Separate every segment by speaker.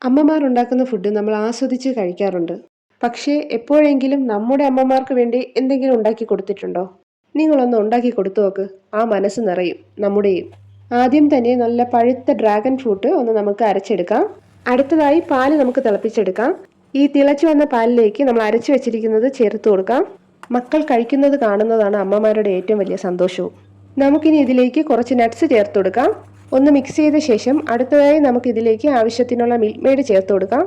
Speaker 1: അമ്മമാർ ഉണ്ടാക്കുന്ന ഫുഡ് നമ്മൾ ആസ്വദിച്ച് കഴിക്കാറുണ്ട്. പക്ഷേ എപ്പോഴെങ്കിലും നമ്മുടെ അമ്മമാർക്ക് വേണ്ടി എന്തെങ്കിലും ഉണ്ടാക്കി കൊടുത്തിട്ടുണ്ടോ? നിങ്ങളൊന്ന് ഉണ്ടാക്കി കൊടുത്തു നോക്ക്. ആ മനസ്സ് നിറയും നമ്മുടെയും. ആദ്യം തന്നെ നല്ല പഴുത്ത ഡ്രാഗൺ ഫ്രൂട്ട് ഒന്ന് നമുക്ക് അരച്ചെടുക്കാം. അടുത്തതായി പാല് നമുക്ക് തിളപ്പിച്ചെടുക്കാം. ഈ തിളച്ചു വന്ന പാലിലേക്ക് നമ്മൾ അരച്ചു വെച്ചിരിക്കുന്നത് ചേർത്ത് കൊടുക്കാം. മക്കൾ കഴിക്കുന്നത് കാണുന്നതാണ് അമ്മമാരുടെ ഏറ്റവും വലിയ സന്തോഷവും. നമുക്കിനി ഇതിലേക്ക് കുറച്ച് നട്ട്സ് ചേർത്ത് കൊടുക്കാം. ഒന്ന് മിക്സ് ചെയ്ത ശേഷം അടുത്തതായി നമുക്ക് ഇതിലേക്ക് ആവശ്യത്തിനുള്ള മിൽക്ക് മെയ്ഡ് ചേർത്ത് കൊടുക്കാം.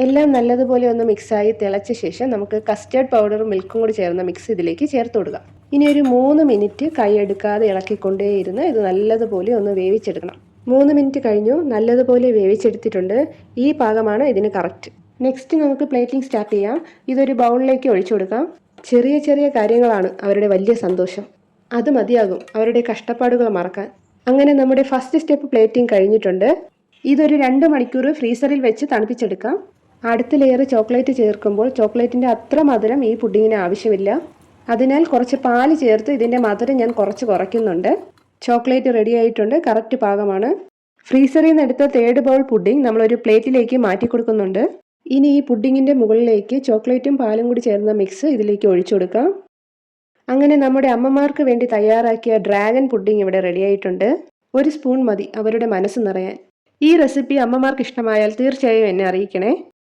Speaker 1: എല്ലാം നല്ലതുപോലെ ഒന്ന് മിക്സായി തിളച്ച ശേഷം നമുക്ക് കസ്റ്റേർഡ് പൗഡറും മിൽക്കും കൂടി ചേർന്ന മിക്സ് ഇതിലേക്ക് ചേർത്ത് കൊടുക്കാം. ഇനി ഒരു 3 മിനിറ്റ് കൈയെടുക്കാതെ ഇളക്കിക്കൊണ്ടേയിരുന്ന് ഇത് നല്ലതുപോലെ ഒന്ന് വേവിച്ചെടുക്കണം. 3 മിനിറ്റ് കഴിഞ്ഞു, നല്ലതുപോലെ വേവിച്ചെടുത്തിട്ടുണ്ട്. ഈ പാകമാണ് ഇതിന് കറക്റ്റ്. നെക്സ്റ്റ് നമുക്ക് പ്ലേറ്റിംഗ് സ്റ്റാർട്ട് ചെയ്യാം. ഇതൊരു ബൗളിലേക്ക് ഒഴിച്ചു കൊടുക്കാം. ചെറിയ ചെറിയ കാര്യങ്ങളാണ് അവരുടെ വലിയ സന്തോഷം. അത് മതിയാകും അവരുടെ കഷ്ടപ്പാടുകൾ മറക്കാൻ. അങ്ങനെ നമ്മുടെ ഫസ്റ്റ് സ്റ്റെപ്പ് പ്ലേറ്റിംഗ് കഴിഞ്ഞിട്ടുണ്ട്. ഇതൊരു 2 മണിക്കൂർ ഫ്രീസറിൽ വെച്ച് തണുപ്പിച്ചെടുക്കാം. അടുത്ത ലെയർ ചോക്ലേറ്റ് ചേർക്കുമ്പോൾ ചോക്ലേറ്റിൻ്റെ അത്ര മധുരം ഈ പുഡിങ്ങിന് ആവശ്യമില്ല. അതിനാൽ കുറച്ച് പാല് ചേർത്ത് ഇതിൻ്റെ മധുരം ഞാൻ കുറച്ച് കുറയ്ക്കുന്നുണ്ട്. ചോക്ലേറ്റ് റെഡി ആയിട്ടുണ്ട്, കറക്റ്റ് പാകമാണ്. ഫ്രീസറിൽ നിന്ന് എടുത്ത 3rd ബൗൾ പുഡിംഗ് നമ്മളൊരു പ്ലേറ്റിലേക്ക് മാറ്റി കൊടുക്കുന്നുണ്ട്. ഇനി ഈ പുഡിങ്ങിൻ്റെ മുകളിലേക്ക് ചോക്ലേറ്റും പാലും കൂടി ചേർന്ന മിക്സ് ഇതിലേക്ക് ഒഴിച്ചു കൊടുക്കാം. അങ്ങനെ നമ്മുടെ അമ്മമാർക്ക് വേണ്ടി തയ്യാറാക്കിയ ഡ്രാഗൺ പുഡിംഗ് ഇവിടെ റെഡി ആയിട്ടുണ്ട്. 1 സ്പൂൺ മതി അവരുടെ മനസ്സ് നിറയാൻ. ഈ റെസിപ്പി അമ്മമാർക്ക് ഇഷ്ടമായാൽ തീർച്ചയായും എന്നെ അറിയിക്കണേ.